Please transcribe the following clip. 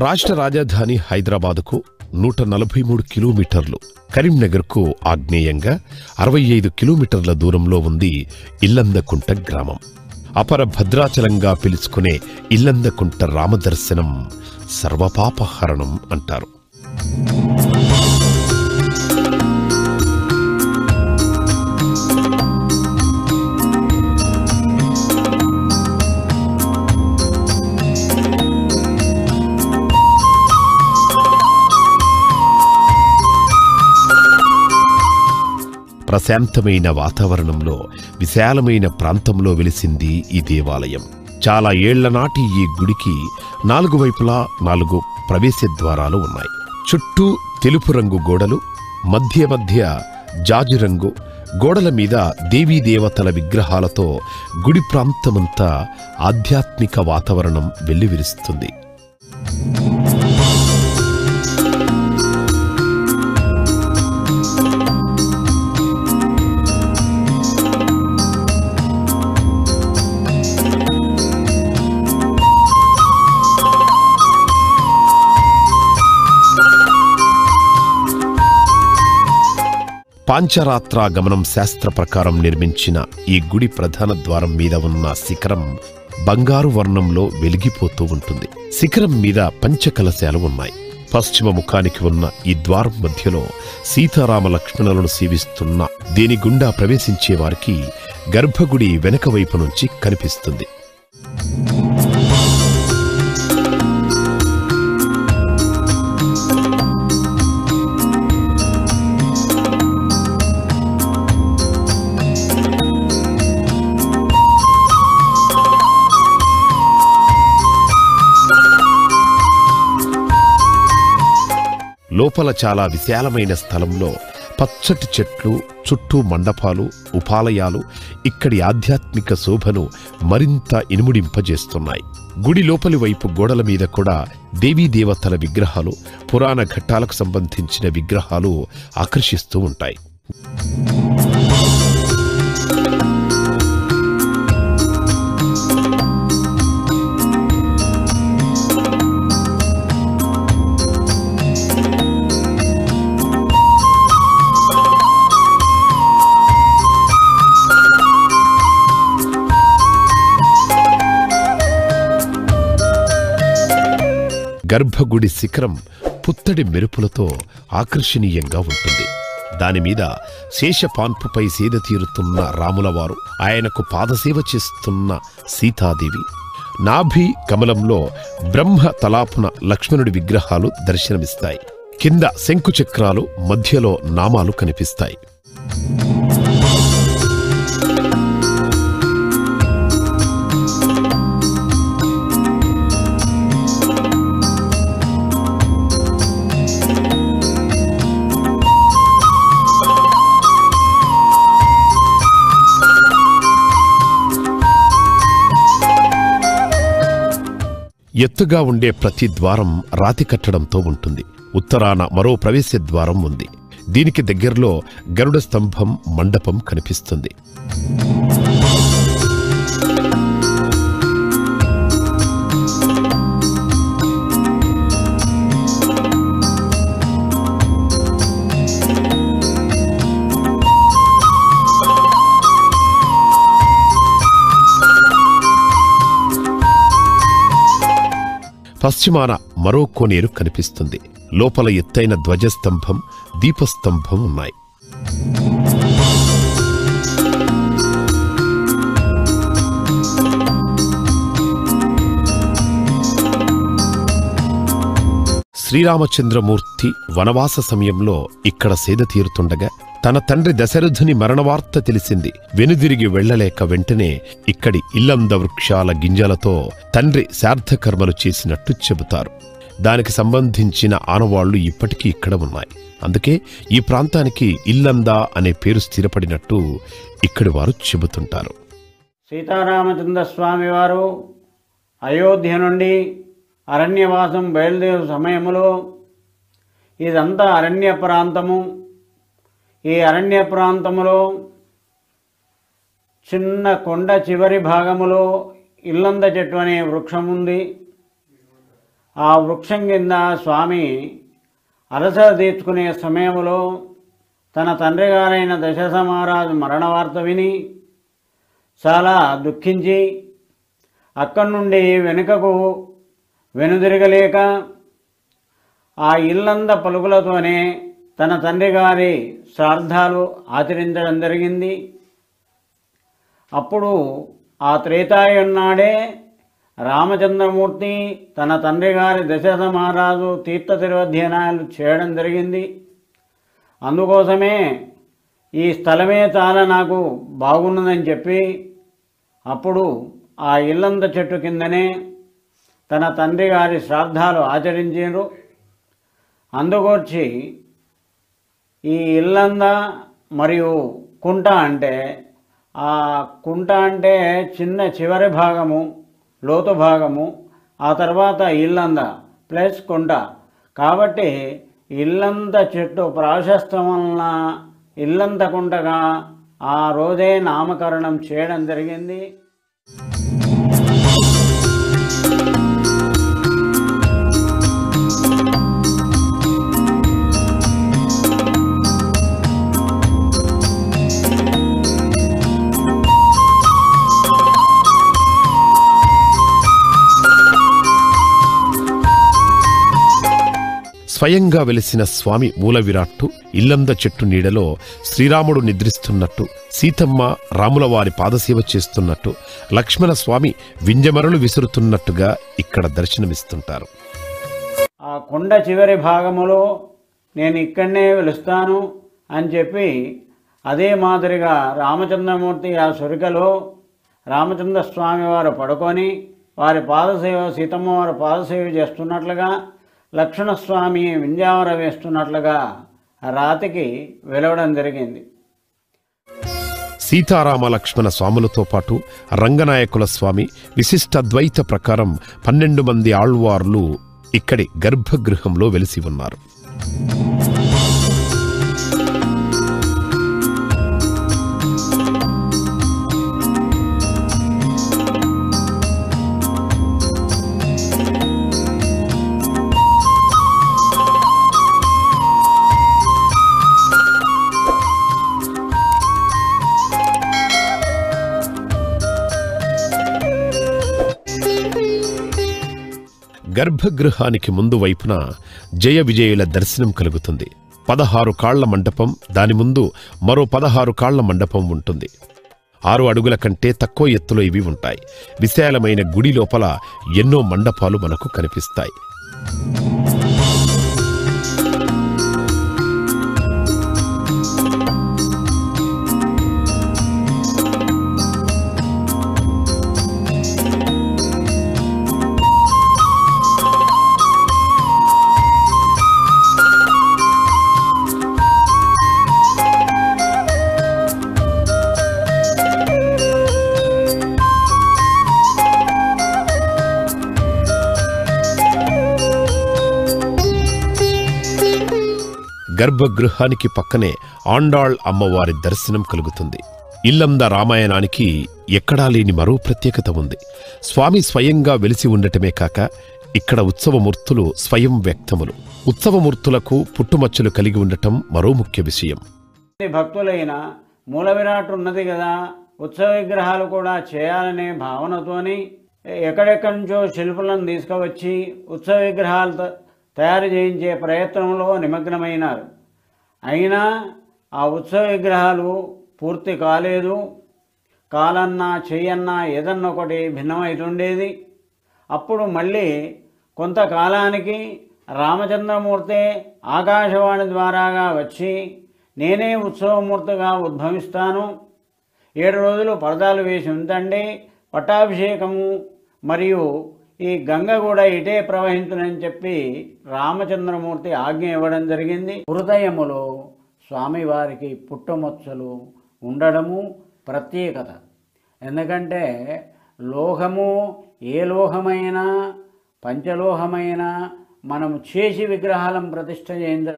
రాష్ట్ర రాజధాని హైదరాబాదుకు 143 కిలోమీటర్లు, కరీంనగర్కు ఆగ్నేయంగా 65 కిలోమీటర్ల దూరంలో ఉంది ఇల్లందకుంట గ్రామం. అపర భద్రాచలంగా పిలుచుకునే ఇల్లందకుంట రామదర్శనం సర్వపాపహరణం అంటారు. ప్రశాంతమైన వాతావరణంలో విశాలమైన ప్రాంతంలో వెలిసింది ఈ దేవాలయం. చాలా ఏళ్ల నాటి ఈ గుడికి 4 వైపులా 4 ప్రవేశ ద్వారాలు ఉన్నాయి. చుట్టూ తెలుపు రంగు గోడలు, మధ్య మధ్య జాజి రంగు గోడల మీద దేవీదేవతల విగ్రహాలతో గుడి ప్రాంతమంతా ఆధ్యాత్మిక వాతావరణం వెల్లివిరుస్తుంది. పాంచరాత్రాగమనం శాస్త్ర ప్రకారం నిర్మించిన ఈ గుడి ప్రధాన ద్వారం మీద ఉన్న శిఖరం బంగారు వర్ణంలో వెలిగిపోతూ ఉంటుంది. శిఖరం మీద పంచకలశాలు ఉన్నాయి. పశ్చిమ ముఖానికి ఉన్న ఈ ద్వారం మధ్యలో సీతారామ లక్ష్మణులను సేవిస్తున్న దీని గుండా ప్రవేశించే వారికి గర్భగుడి వెనక వైపు నుంచి కనిపిస్తుంది. లోపల చాలా విశాలమైన స్థలంలో పచ్చటి చెట్లు, చుట్టూ మండపాలు, ఉపాలయాలు ఇక్కడి ఆధ్యాత్మిక శోభను మరింత ఇనుముడింపజేస్తున్నాయి. గుడి లోపలి వైపు గోడల మీద కూడా దేవీదేవతల విగ్రహాలు, పురాణ ఘట్టాలకు సంబంధించిన విగ్రహాలు ఆకర్షిస్తూ ఉంటాయి. గర్భగుడి శిఖరం పుత్తడి మెరుపులతో ఆకర్షణీయంగా ఉంటుంది. దానిమీద శేషపాన్పుపై సేద తీరుతున్న రాములవారు, ఆయనకు పాదసేవ చేస్తున్న సీతాదేవి, నాభి కమలంలో బ్రహ్మ తలాపున లక్ష్మణుడి విగ్రహాలు దర్శనమిస్తాయి. కింద శంకుచక్రాలు, మధ్యలో నామాలు కనిపిస్తాయి. ఎత్తుగా ఉండే ప్రతి ద్వారం రాతి కట్టడంతో ఉంటుంది. ఉత్తరాన మరో ప్రవేశ ద్వారం ఉంది. దీనికి దగ్గరలో గరుడ స్తంభం, మండపం కనిపిస్తుంది. పశ్చిమాన మరో కోనేరు కనిపిస్తుంది. లోపల ఎత్తైన ధ్వజస్తంభం, దీపస్తంభం ఉన్నాయి. శ్రీరామచంద్రమూర్తి వనవాస సమయంలో ఇక్కడ సేద తీరుతుండగా తన తండ్రి దశరథుని మరణవార్త తెలిసింది. వెనుదిరిగి వెళ్లలేక వెంటనే ఇక్కడి ఇల్లంద వృక్షాల గింజలతో తండ్రి శార్థకర్మలు చేసినట్టు చెబుతారు. దానికి సంబంధించిన ఆనవాళ్లు ఇప్పటికీ ఇక్కడ ఉన్నాయి. అందుకే ఈ ప్రాంతానికి ఇల్లంద అనే పేరు స్థిరపడినట్టు ఇక్కడి వారు చెబుతుంటారు. సీతారామచంద్ర స్వామి వారు అయోధ్య నుండి అరణ్యవాసం బయలుదేరు సమయంలో ఇదంతా అరణ్య ప్రాంతము. ఈ అరణ్య ప్రాంతములో చిన్న కొండ చివరి భాగములో ఇల్లంద చెట్టు అనే వృక్షం ఉంది. ఆ వృక్షం కింద స్వామి అలసట తీర్చుకునే సమయంలో తన తండ్రి గారైన దశరథ మహారాజు మరణ వార్త విని చాలా దుఃఖించి అక్కడి నుండి వెనుకకు వెనుదిరగలేక ఆ ఇల్లంద పలుకులతోనే తన తండ్రి గారి శ్రాద్ధాలు ఆచరించడం జరిగింది. అప్పుడు ఆ త్రేతాయుగం నాడే రామచంద్రమూర్తి తన తండ్రి గారి దశరథ మహారాజు తీర్థ తిరువధ్యయనాలు చేయడం జరిగింది. అందుకోసమే ఈ స్థలమే చాలా నాకు బాగున్నదని చెప్పి అప్పుడు ఆ ఇల్లంద చెట్టు కిందనే తన తండ్రి గారి శ్రాద్ధాలు ఆచరించారు. అందుకొచ్చి ఈ ఇల్లంద మరియు కుంట అంటే ఆ కుంట అంటే చిన్న చివరి భాగము, లోతు భాగము, ఆ తర్వాత ఇల్లంద ప్లస్ కుంట. కాబట్టి ఇల్లంద చెట్టు ప్రాశస్తం వలన ఇల్లంద కుంటగా ఆ రోజే నామకరణం చేయడం జరిగింది. స్వయంగా వెలిసిన స్వామి మూల విరాట్టు ఇల్లంద చెట్టు నీడలో శ్రీరాముడు నిద్రిస్తున్నట్టు, సీతమ్మ రాముల వారి పాదసేవ చేస్తున్నట్టు, లక్ష్మణ స్వామి వింజమరలు విసురుతున్నట్టుగా ఇక్కడ దర్శనమిస్తుంటారు. ఆ కొండ చివరి భాగములో నేను ఇక్కడనే వెలుస్తాను అని చెప్పి అదే మాదిరిగా రామచంద్రమూర్తి ఆ సురికలో రామచంద్ర స్వామి వారు పడుకొని వారి పాదసేవ, సీతమ్మ వారి పాదసేవ చేస్తున్నట్లుగా, లక్ష్మణస్వామి వింజావర వేస్తున్నట్లుగా రాతికి వెలవడం జరిగింది. సీతారామ లక్ష్మణ స్వాములతో పాటు రంగనాయకుల స్వామి విశిష్టాద్వైత ప్రకారం 12 మంది ఆళ్వార్లు ఇక్కడి గర్భగృహంలో వెలిసి ఉన్నారు. గర్భగృహానికి ముందు వైపున జయ విజయుల దర్శనం కలుగుతుంది. 16 కాళ్ల మండపం, దాని ముందు మరో 16 కాళ్ల మండపం ఉంటుంది. 6 అడుగుల కంటే తక్కువ ఎత్తులో ఇవి ఉంటాయి. విశాలమైన గుడి లోపల ఎన్నో మండపాలు మనకు కనిపిస్తాయి. గర్భగృహానికి పక్కనే ఆండాళ్ అమ్మవారి దర్శనం కలుగుతుంది. ఇల్లంద రామాయణానికి ఎక్కడా లేని మరో ప్రత్యేకత ఉంది. స్వామి స్వయంగా వెలిసి ఉండటమే కాక ఇక్కడ ఉత్సవమూర్తులు స్వయం వ్యక్తములు. ఉత్సవమూర్తులకు పుట్టుమచ్చలు కలిగి ఉండటం మరో ముఖ్య విషయం. భక్తులైన మూల విరాట్ ఉన్నది కదా, ఉత్సవ విగ్రహాలు కూడా చేయాలనే భావనతోని ఎక్కడెక్కడి నుంచో శిల్పులను తీసుకువచ్చి ఉత్సవ విగ్రహాలు తయారు చేయించే ప్రయత్నంలో నిమగ్నమైనారు. అయినా ఆ ఉత్సవ విగ్రహాలు పూర్తి కాలేదు. కాలన్నా చెయ్యన్నా ఏదన్నా ఒకటి భిన్నమైతుండేది. అప్పుడు మళ్ళీ కొంతకాలానికి రామచంద్రమూర్తి ఆకాశవాణి ద్వారాగా వచ్చి నేనే ఉత్సవమూర్తిగా ఉద్భవిస్తాను, 7 రోజులు పరదాలు వేసి ఉంచండి, పట్టాభిషేకము మరియు ఈ గంగ కూడా ఇటే ప్రవహించునని చెప్పి రామచంద్రమూర్తి ఆజ్ఞ ఇవ్వడం జరిగింది. హృదయములో స్వామివారికి పుట్టుమచ్చలు ఉండడము ప్రత్యేకత. ఎందుకంటే లోహము, ఏ లోహమైనా పంచలోహమైనా మనము చేసి విగ్రహాలను ప్రతిష్ఠ చేయించ